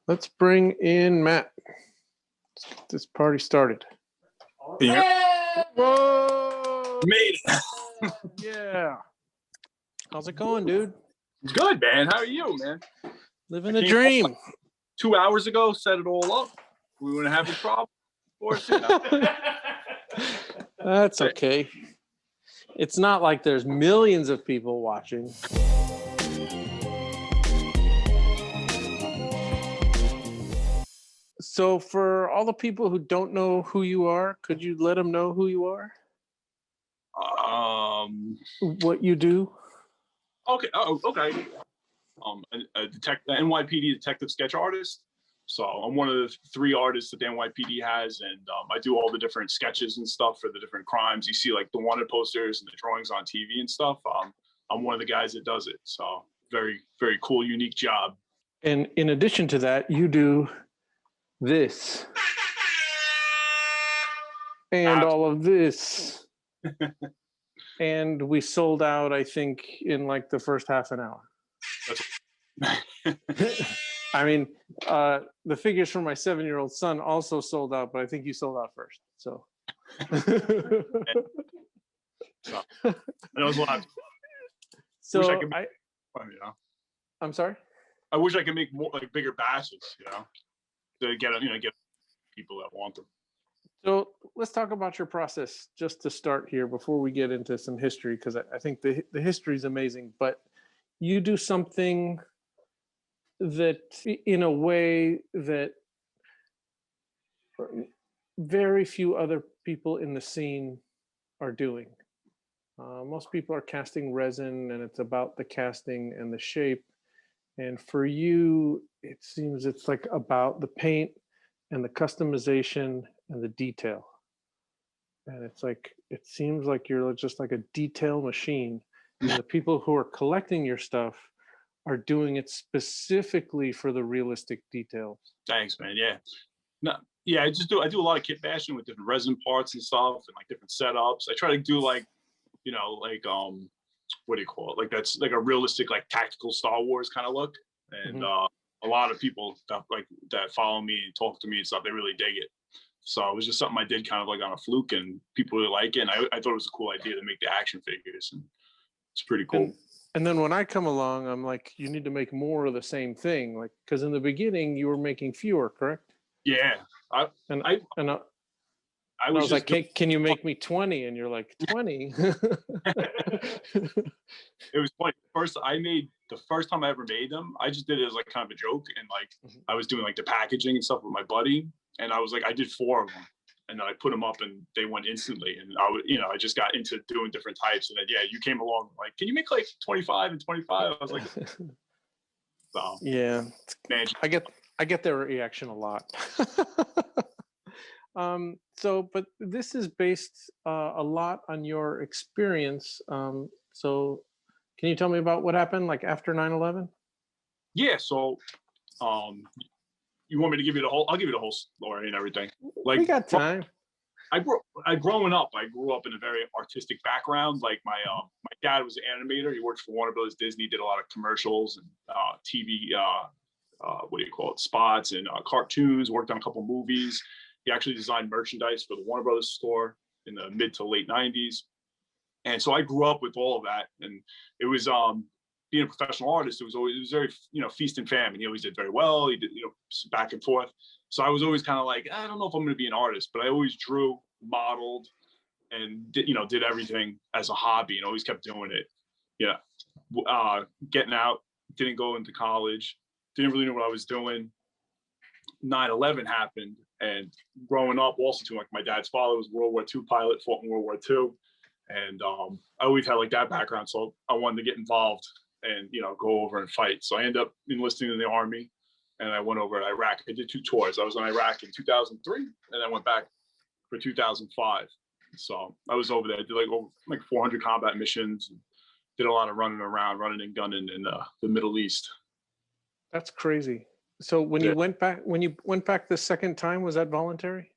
Let's bring in Matt. Let's get this party started. Whoa! Made it. Yeah. How's it going, dude? It's good, man. How are you, man? Living the dream. 2 hours ago, set it all up. We wouldn't have a problem. Of course, you know. That's okay. It's not like there's millions of people watching. So for all the people who don't know who you are, could you let them know who you are? What you do? Okay. Oh, okay. A NYPD detective sketch artist. So I'm one of the 3 artists that the NYPD has, and I do all the different sketches and stuff for the different crimes. You see, like the wanted posters and the drawings on TV and stuff. I'm one of the guys that does it. So very, very cool, unique job. And in addition to that, you do this and all of this. And we sold out, I think, in like the first half an hour. I mean, the figures for my 7-year-old son also sold out, but I think you sold out first. So That was a lot. So wish I could make, you know. I'm sorry? I wish I could make more, like, bigger batches, you know, to get people that want them. So let's talk about your process just to start here before we get into some history, because I think the history is amazing. But you do something that, in a way that very few other people in the scene are doing. Most people are casting resin, and it's about the casting and the shape. And for you, it seems it's like about the paint and the customization and the detail. And it's like, it seems like you're just like a detail machine. And the people who are collecting your stuff are doing it specifically for the realistic details. Thanks, man. Yeah. No, yeah, I do a lot of kit bashing with different resin parts and stuff, and like different setups. I try to do like, you know, like what do you call it? Like that's like a realistic, like tactical Star Wars kind of look. And a lot of people that follow me and talk to me and stuff, they really dig it. So it was just something I did kind of like on a fluke, and people really like it. And I thought it was a cool idea to make the action figures, and it's pretty cool. And then when I come along, I'm like, you need to make more of the same thing, like, because in the beginning you were making fewer, correct? Yeah. I was like, hey, can you make me 20? And you're like, 20? It was funny. The first time I ever made them, I just did it as like kind of a joke, and like I was doing like the packaging and stuff with my buddy, and I was like, I did 4 of them, and then I put them up, and they went instantly. And I just got into doing different types, and then you came along like, can you make like 25 and 25? I was like, so yeah, man, I get their reaction a lot. But this is based a lot on your experience. So can you tell me about what happened like after 9/11? Yeah. So, you want me to give you the whole? I'll give you the whole story and everything. Like, we got time. Growing up, I grew up in a very artistic background. Like my dad was an animator. He worked for Warner Brothers Disney, did a lot of commercials and TV, what do you call it, spots and cartoons, worked on a couple movies. He actually designed merchandise for the Warner Brothers store in the mid to late 90s. And so I grew up with all of that. And it was, being a professional artist, it was very, feast and famine. He always did very well. He did, back and forth. So I was always kind of like, I don't know if I'm going to be an artist, but I always drew, modeled, and did everything as a hobby, and always kept doing it. Yeah. Getting out, didn't go into college, didn't really know what I was doing. 9/11 happened, and growing up also too, like my dad's father was World War II pilot, fought in World War II. And I always had like that background. So I wanted to get involved and, go over and fight. So I ended up enlisting in the Army, and I went over to Iraq. I did 2 tours. I was in Iraq in 2003, and I went back for 2005. So I was over there. I did like 400 combat missions, and did a lot of running around, running and gunning in the Middle East. That's crazy. So when you went back the second time, was that voluntary?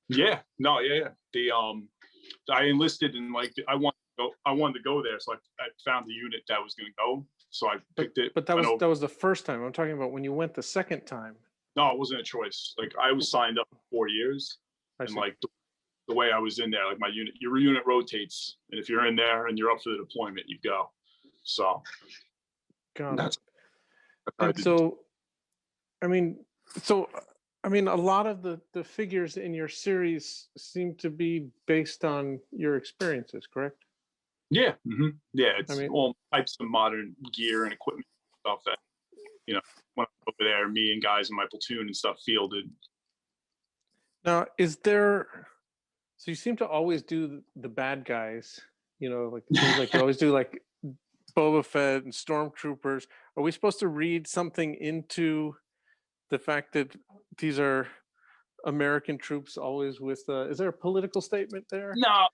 Yeah. No, yeah. I enlisted in I wanted I wanted to go there, so I found the unit that was going to go. So I picked it. But that was the first time. I'm talking about when you went the second time. No, it wasn't a choice. Like I was signed up for 4 years, and like the way I was in there, like your unit rotates, and if you're in there and you're up for the deployment, you go. So that's and so. I mean, a lot of the figures in your series seem to be based on your experiences, correct? Yeah, yeah. It's all types of modern gear and equipment stuff that when I was over there, me and guys in my platoon and stuff fielded. Now, is there? So you seem to always do the bad guys. Like it seems like you always do like Boba Fett and stormtroopers. Are we supposed to read something into the fact that these are American troops always with is there a political statement there? No,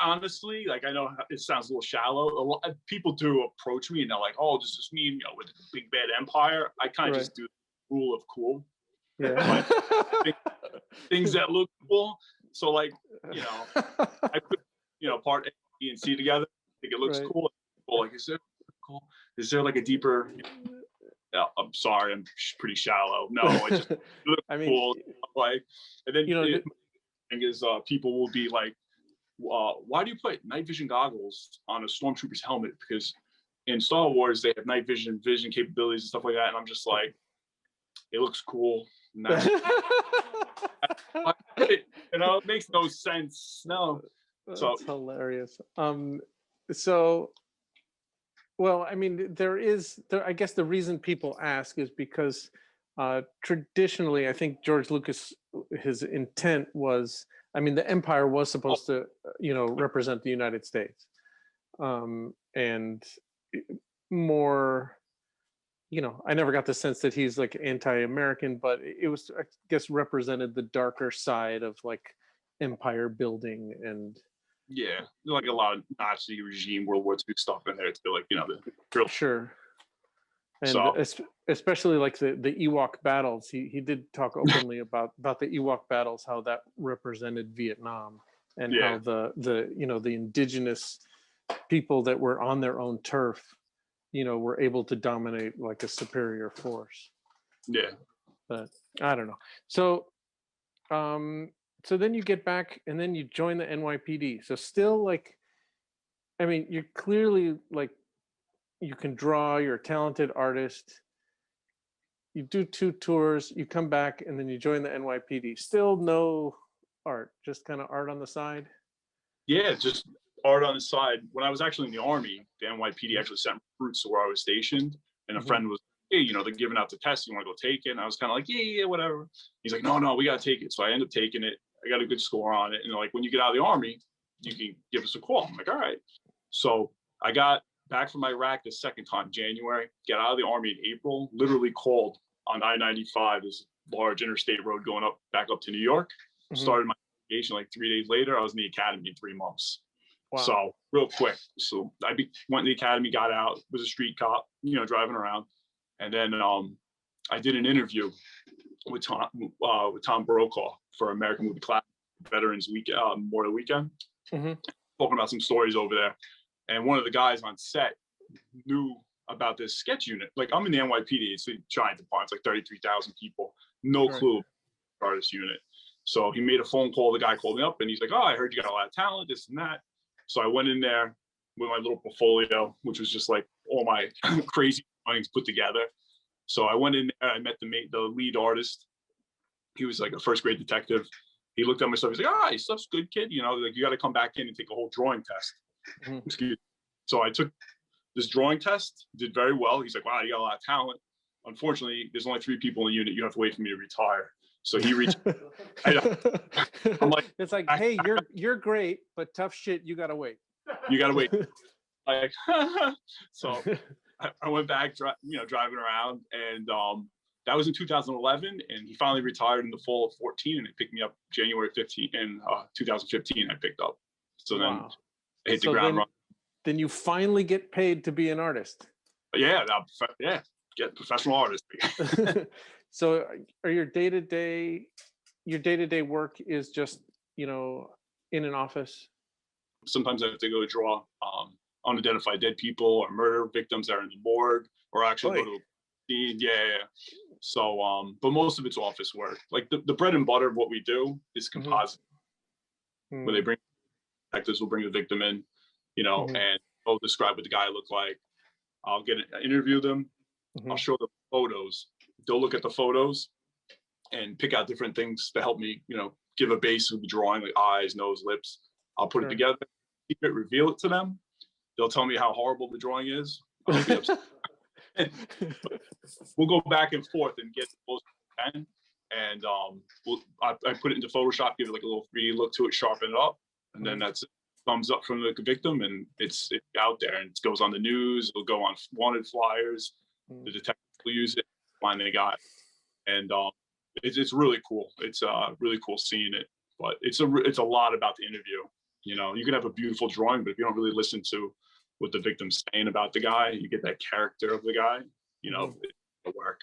honestly, like I know it sounds a little shallow. A lot of people do approach me and they're like, "Oh, does this mean with the big bad empire?" I kind of just do the rule of cool. Yeah. Things that look cool. So like, I put part A, B, and C together. I think it looks cool. Like, is it cool? Is there like a deeper? I'm sorry, I'm pretty shallow. No, it just looks cool. Like, and then people will be like, "Why do you put night vision goggles on a stormtrooper's helmet?" Because in Star Wars they have night vision capabilities and stuff like that, and I'm just like, it looks cool. It makes no sense. No, that's hilarious. So. Well, I mean, I guess the reason people ask is because traditionally, I think George Lucas, his intent was, I mean, the empire was supposed to, represent the United States. And more, I never got the sense that he's like anti-American, but it was, I guess, represented the darker side of like empire building and. Yeah, like a lot of Nazi regime, World War II stuff in there too, like the drill. Sure. And especially like the Ewok battles, he did talk openly about the Ewok battles, how that represented Vietnam, and how the indigenous people that were on their own turf, were able to dominate like a superior force. Yeah. But I don't know. So, so then you get back and then you join the NYPD. So still like, I mean, you're clearly like, you can draw, you're a talented artist. You do 2 tours, you come back and then you join the NYPD. Still no art, just kind of art on the side? Yeah, just art on the side. When I was actually in the Army, the NYPD actually sent recruits to where I was stationed. And a friend was, "Hey, they're giving out the test. You want to go take it?" And I was kind of like, yeah, whatever. He's like, no, we got to take it. So I ended up taking it. I got a good score on it. And like, when you get out of the Army, you can give us a call. I'm like, all right. So I got back from Iraq the second time, January, get out of the Army in April, literally called on I-95, this large interstate road going back up to New York. Started my investigation like 3 days later. I was in the academy in 3 months. Wow. So real quick. So I went to the academy, got out, was a street cop, driving around. And then I did an interview with Tom Brokaw for American Movie Class Veterans Weekend, Memorial Weekend, talking about some stories over there. And one of the guys on set knew about this sketch unit. Like, I'm in the NYPD, it's a giant department, it's like 33,000 people, no clue about this unit. So he made a phone call. The guy called me up and he's like, "Oh, I heard you got a lot of talent, this and that." So I went in there with my little portfolio, which was just like all my crazy things put together. So I went in there, I met the lead artist. He was like a first grade detective. He looked at my stuff, he's like, "Ah, your stuff's good, kid. Like, you got to come back in and take a whole drawing test." Excuse me. So I took this drawing test, did very well. He's like, "Wow, you got a lot of talent. Unfortunately, there's only 3 people in the unit. You have to wait for me to retire." So he reached. I'm like, it's like, "Hey, you're great, but tough shit. You gotta wait. You gotta wait." Like, so I went back, driving around, and that was in 2011, and he finally retired in the fall of 14, and it picked me up January 15 in 2015. I picked up. So then I hit the ground running. Then you finally get paid to be an artist. Yeah, get professional artist. So are your day-to-day work is just, in an office? Sometimes I have to go draw unidentified dead people or murder victims that are in the morgue, or actually go to a scene. Yeah. So, but most of it's office work. Like the bread and butter of what we do is composite. When they bring detectives, will bring the victim in, and they'll describe what the guy looked like. I'll interview them. I'll show them photos. They'll look at the photos and pick out different things to help me, give a base of the drawing, like eyes, nose, lips. I'll put it together, keep it, reveal it to them. They'll tell me how horrible the drawing is. I'll be upset. We'll go back and forth and get the most we can. And I put it into Photoshop, give it like a little 3D look to it, sharpen it up, and then that's it. Thumbs up from the victim, and it's out there, and it goes on the news. It'll go on wanted flyers. The detectives will use it, find the guy, and it's really cool. It's really cool seeing it, but it's a lot about the interview. You can have a beautiful drawing, but if you don't really listen to what the victim's saying about the guy, you get that character of the guy. It'll work.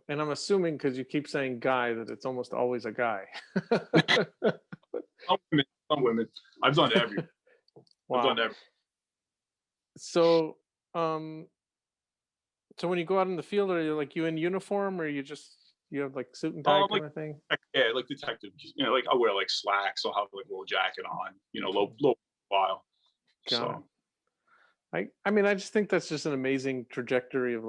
And I'm assuming, because you keep saying guy, that it's almost always a guy. Some women. I've done everything. Wow. I've done everything. So, so when you go out in the field, are you in uniform, or you have like suit and tie kind of thing? Yeah, like detective. Like I wear like slacks. I'll have like a little jacket on. Low profile. So. I mean, I just think that's just an amazing trajectory of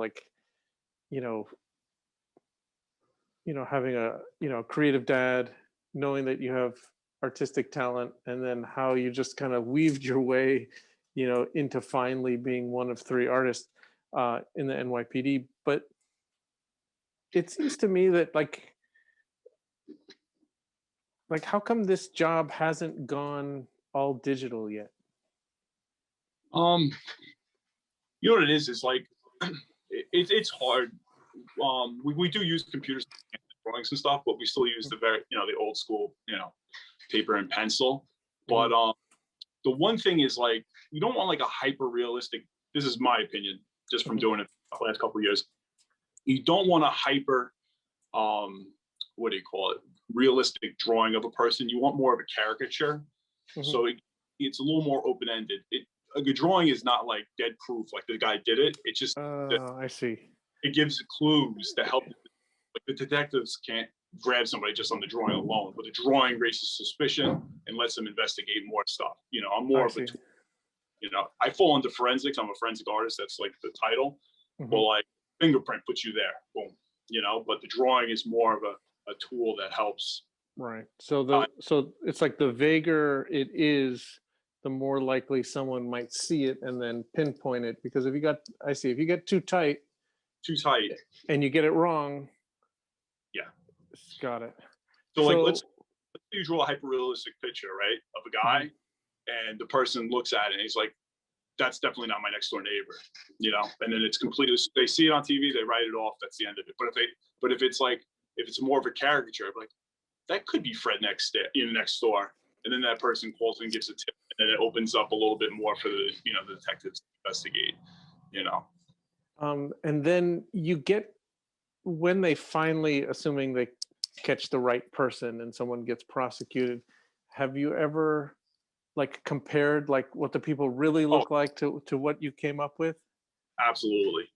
having a creative dad, knowing that you have artistic talent, and then how you just kind of weaved your way, into finally being one of 3 artists in the NYPD. But it seems to me that like how come this job hasn't gone all digital yet? You know what it is? It's like it's hard. We do use computers drawings and stuff, but we still use the the old school, paper and pencil. But the one thing is, like, you don't want like a hyper realistic. This is my opinion, just from doing it the last couple of years. You don't want a hyper, realistic drawing of a person. You want more of a caricature. So it's a little more open ended. A good drawing is not like dead proof, like the guy did it. It's just I see. It gives clues to help. Like the detectives can't grab somebody just on the drawing alone, but the drawing raises suspicion and lets them investigate more stuff. I'm more of a tool. I fall into forensics. I'm a forensic artist. That's like the title. Well, like fingerprint puts you there. Boom. But the drawing is more of a tool that helps. Right. So so it's like the vaguer it is, the more likely someone might see it and then pinpoint it. Because if you get too tight and you get it wrong. Yeah. Got it. So like, let's say you draw a hyper-realistic picture, right, of a guy, and the person looks at it and he's like, that's definitely not my next door neighbor, and then it's completely, they see it on TV, they write it off, that's the end of it. But if it's more of a caricature, like, that could be Fred next door. And then that person calls and gives a tip, and then it opens up a little bit more for the detectives to investigate. And then you get, when they finally, assuming they catch the right person and someone gets prosecuted, have you ever like compared like what the people really look like to what you came up with? Absolutely.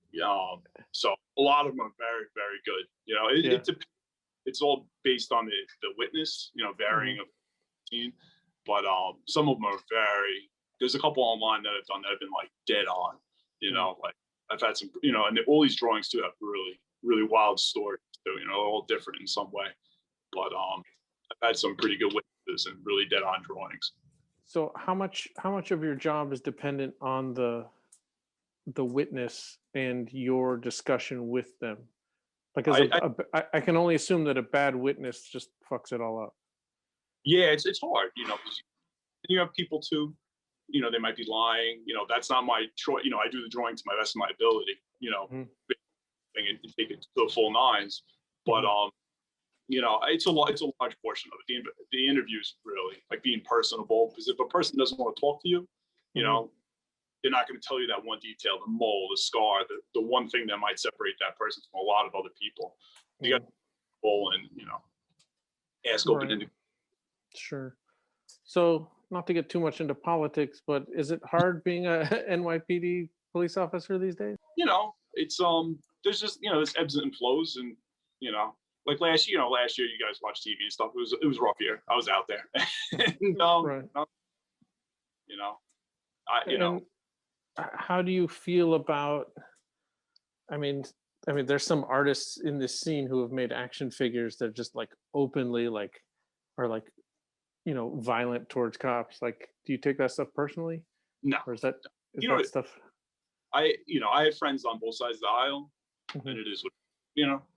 So a lot of them are very, very good. It's all based on the witness, varying of the scene. But some of them are there's a couple online that I've done that have been like dead on, like I've had some, and all these drawings too have really, really wild stories too, all different in some way. But I've had some pretty good witnesses and really dead on drawings. So how much of your job is dependent on the witness and your discussion with them? Because I can only assume that a bad witness just fucks it all up. Yeah, it's hard, you have people too, they might be lying, that's not my choice. I do the drawing to my best of my ability, and take it to the full nines. But it's a large portion of it. The interviews, really, like being personable, because if a person doesn't want to talk to you, they're not going to tell you that one detail, the mole, the scar, the one thing that might separate that person from a lot of other people. You got to pull and ask open-ended. Sure. So not to get too much into politics, but is it hard being a NYPD police officer these days? It's there's just there's ebbs and flows, and like last year you guys watched TV and stuff. It was a rough year. I was out there, and Right. you know, I How do you feel about, I mean, there's some artists in this scene who have made action figures that just like openly like are like, violent towards cops. Like, do you take that stuff personally? no, Or is that you know stuff? I have friends on both sides of the aisle, Mhm. and it is what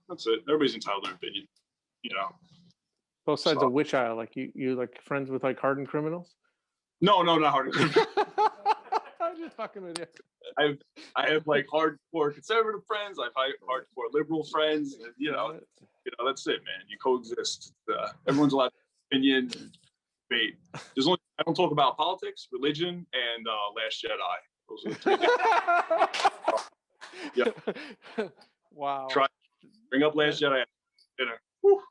that's it. Everybody's entitled to their opinion. Both sides So, of which aisle? Like you like friends with like hardened criminals? no, not hard. I'm just fucking with you. I have like hardcore conservative friends. I've hardcore liberal friends. And, that's it, man. You coexist. Everyone's allowed opinion. Debate. I don't talk about politics, religion, and Last Jedi. Those are the 3 things. Yeah. Wow. Bring up Last Jedi at dinner. Whew.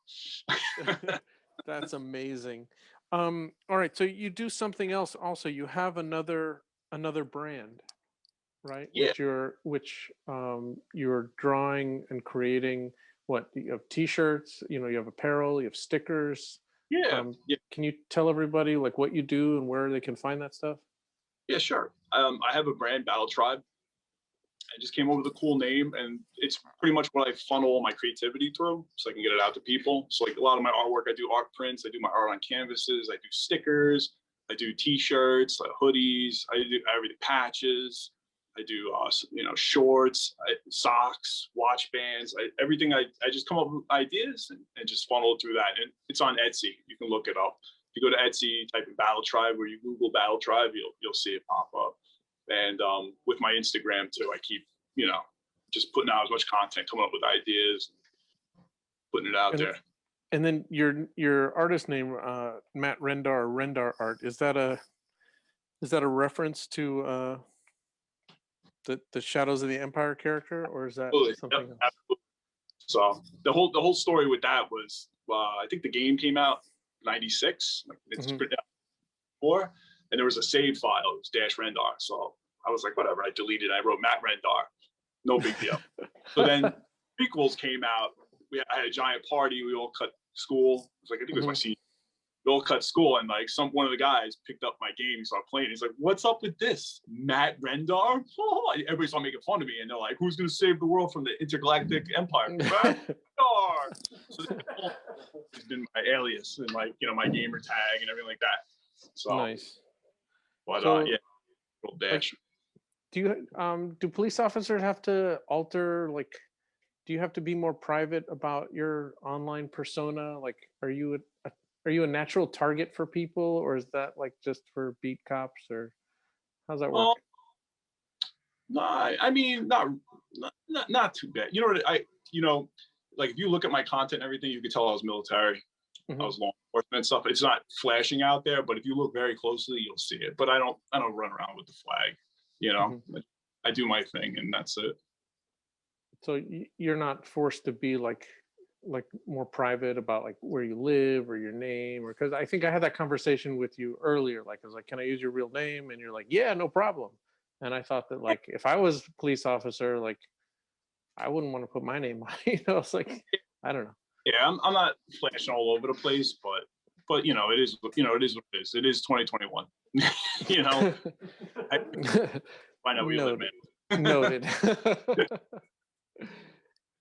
That's amazing. All right. So you do something else also. You have another brand, right? Yeah. You're drawing and creating. What, you have t-shirts, you have apparel, you have stickers. Yeah. Can you tell everybody like what you do and where they can find that stuff? Yeah, sure. I have a brand, Battle Tribe. I just came up with a cool name, and it's pretty much what I funnel all my creativity through, so I can get it out to people. So like a lot of my artwork, I do art prints, I do my art on canvases, I do stickers, I do t-shirts, hoodies, I do everything, patches, I do shorts, socks, watch bands, everything. I just come up with ideas and just funnel it through that. And it's on Etsy. You can look it up. If you go to Etsy, type in Battle Tribe, or you Google Battle Tribe, you'll see it pop up. And with my Instagram too, I keep just putting out as much content, coming up with ideas, putting it out there. And then your artist name, Matt Rendar, Rendar Art, is that a reference to the Shadows of the Empire character, or is that something else? Absolutely. So the whole story with that was I think the game came out '96. It's pretty before, and there was a save file. It was -Rendar. So I was like, whatever. I deleted it. I wrote Matt Rendar. No big deal. So then prequels came out. I had a giant party. We all cut school. It was like, I think it was my senior. We all cut school, and like one of the guys picked up my game and started playing. He's like, "What's up with this, Matt Rendar?" Oh, everybody started making fun of me, and they're like, "Who's going to save the world from the intergalactic empire?" Matt Rendar. So it's been my alias and like my gamer tag and everything like that. So nice. But little dash. Do police officers have to alter, like, do you have to be more private about your online persona? Like, are you a natural target for people, or is that like just for beat cops, or how's that work? No, I mean, not too bad. Like if you look at my content and everything, you can tell I was military. I was law enforcement and stuff. It's not flashing out there, but if you look very closely, you'll see it. But I don't run around with the flag. I do my thing, and that's it. So you're not forced to be like more private about like where you live or your name, or because I think I had that conversation with you earlier. Like I was like, "Can I use your real name?" And you're like, "Yeah, no problem." And I thought that like if I was a police officer, like I wouldn't want to put my name on. It's like, I don't know. Yeah, I'm not flashing all over the place, but it is what it is. It is 2021. I know we live, man. Noted.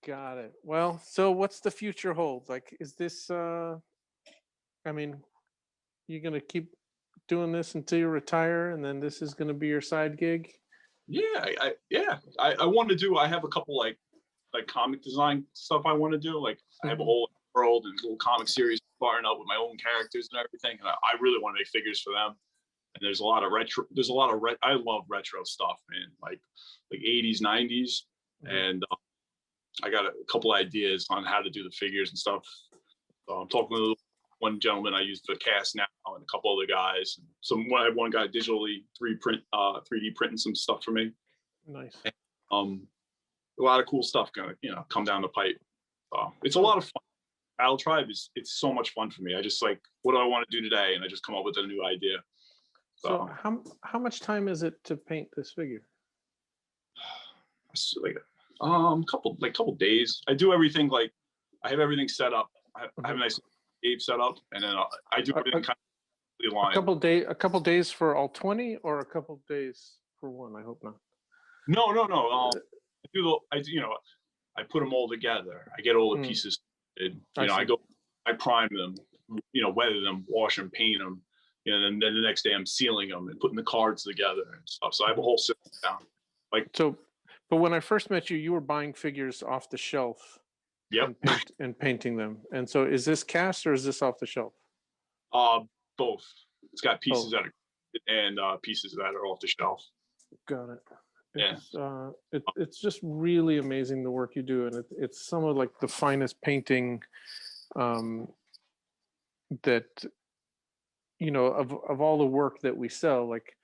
Got it. Well, so what's the future hold? Like, is this you're gonna keep doing this until you retire, and then this is gonna be your side gig? Yeah, I want to do. I have a couple like comic design stuff I want to do. Like I have a whole world and little comic series starting up with my own characters and everything. And I really want to make figures for them. And there's a lot of retro. I love retro stuff, man. Like 80s, 90s, and I got a couple ideas on how to do the figures and stuff. So I'm talking to one gentleman I use for cast now, and a couple other guys. I have one guy digitally 3D printing some stuff for me. Nice. And, a lot of cool stuff gonna come down the pipe. It's a lot of fun. Battle Tribe it's so much fun for me. I just like, what do I want to do today, and I just come up with a new idea. So how much time is it to paint this figure? it's like couple days. I do everything like I have everything set up. I have a nice tape set up, and then I do everything kind of line. A couple days for all 20, or a couple days for one? I hope not. No. I put them all together. I get all the pieces. I prime them, weather them, wash them, paint them. And then the next day I'm sealing them and putting the cards together and stuff. So I have a whole system down. But when I first met you, you were buying figures off the shelf. Yep. And painting them. And so is this cast or is this off the shelf? Both. It's got pieces that are and pieces that are off the shelf. Got it. It's just really amazing the work you do, and it's some of like the finest painting that of all the work that we sell. Like,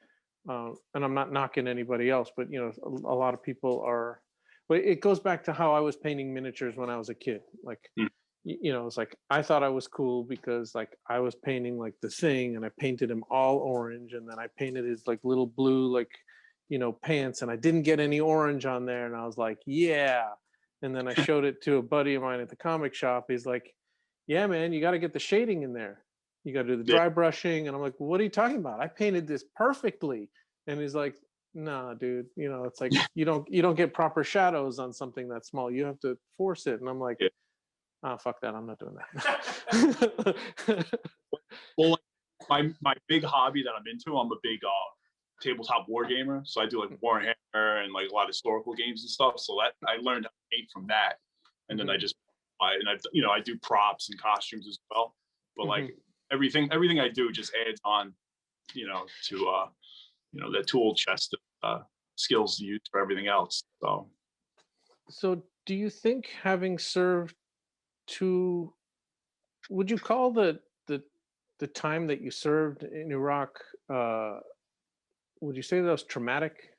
and I'm not knocking anybody else, but a lot of people are. But it goes back to how I was painting miniatures when I was a kid. Like, it's like I thought I was cool because like I was painting like the Thing, and I painted him all orange, and then I painted his like little blue pants, and I didn't get any orange on there, and I was like, yeah. And then I showed it to a buddy of mine at the comic shop. He's like, yeah, man, you got to get the shading in there. You got to do the dry brushing. And I'm like, what are you talking about? I painted this perfectly. And he's like, nah, dude, it's like you don't get proper shadows on something that small. You have to force it. And I'm like, oh, fuck that. I'm not doing that. Well, my big hobby that I'm into, I'm a big tabletop war gamer. So I do like Warhammer and like a lot of historical games and stuff. So that I learned how to paint from that. And then I just I do props and costumes as well. But like everything I do just adds on, to the tool chest of skills to use for everything else. So do you think, having served would you call the time that you served in Iraq, would you say that was traumatic?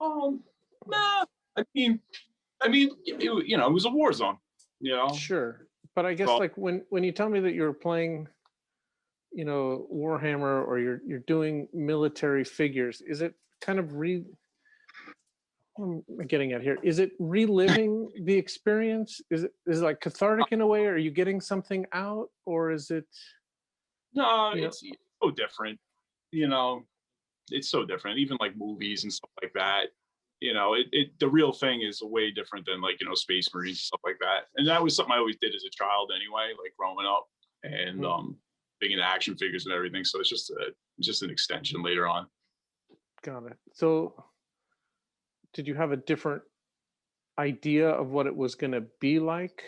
Nah. I mean, it was a war zone. Sure, but I guess like when you tell me that you're playing, Warhammer, or you're doing military figures, is it kind of what am I getting at here? Is it reliving the experience? Is it like cathartic in a way? Or are you getting something out, or is it? No, it's so different. It's so different. Even like movies and stuff like that. The real thing is way different than like Space Marines and stuff like that. And that was something I always did as a child anyway, like growing up and being into action figures and everything. So it's just an extension later on. Got it. So did you have a different idea of what it was going to be like?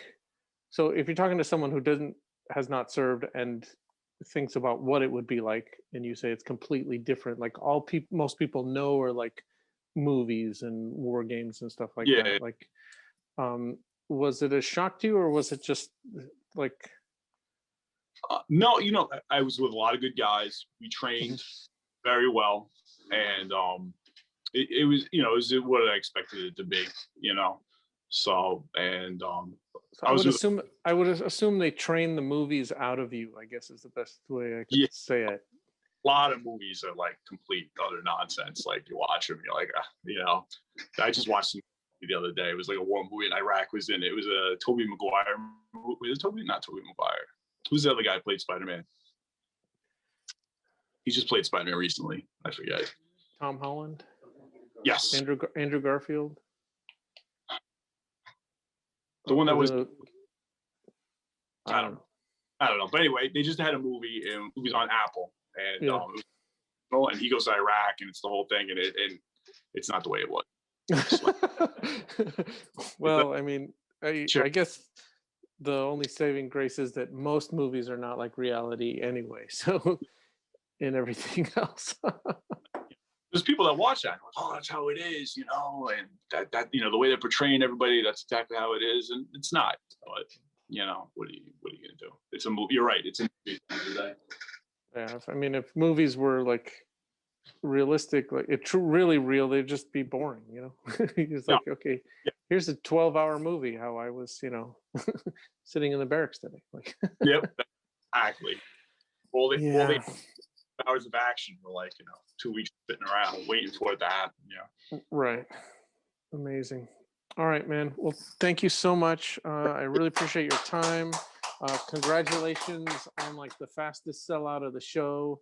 So if you're talking to someone who has not served and thinks about what it would be like, and you say it's completely different, like most people know are like movies and war games and stuff like that. Like, was it a shock to you, or was it just like? No, I was with a lot of good guys. We trained very well, and it was what I expected it to be. So I would assume they train the movies out of you, I guess is the best way I could say it. A lot of movies are like complete utter nonsense. Like you watch them, you're like, I just watched them the other day. It was like a war movie in Iraq was in it. It was a Tobey Maguire. Was it Tobey? Not Tobey Maguire. Who's the other guy who played Spider-Man? He just played Spider-Man recently. I forget. Tom Holland? Yes. Andrew Garfield? The one that was I don't know. But anyway, they just had a movie and it was on Apple. And and he goes to Iraq and it's the whole thing, and it's not the way it was. Well, I mean, I guess the only saving grace is that most movies are not like reality anyway. So in everything else. There's people that watch that and like, oh, that's how it is, and that the way they're portraying everybody, that's exactly how it is, and it's not. But what are you gonna do? It's a movie. You're right. It's a movie today. Yeah, I mean, if movies were like realistic, like really real, they'd just be boring. It's like, okay, here's a 12-hour movie. How I was, sitting in the barracks today. Like, yep, exactly. all the Yeah, hours of action were like, 2 weeks sitting around waiting for it to happen. right. Amazing. All right, man. Well, thank you so much. I really appreciate your time. Congratulations on like the fastest sellout of the show.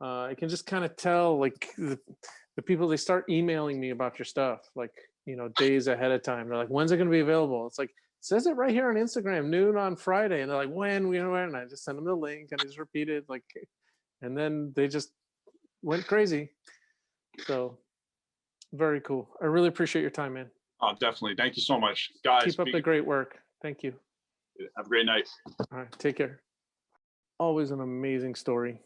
I can just kind of tell like the people, they start emailing me about your stuff like, days ahead of time. They're like, when's it going to be available? It's like, it says it right here on Instagram, noon on Friday. And they're like, when? And I just send them the link and I just repeat it like, and then they just went crazy. So very cool. I really appreciate your time, man. Oh, definitely. Thank you so much, guys. Keep up the great work. Thank you. Have a great night. All right, take care. Always an amazing story.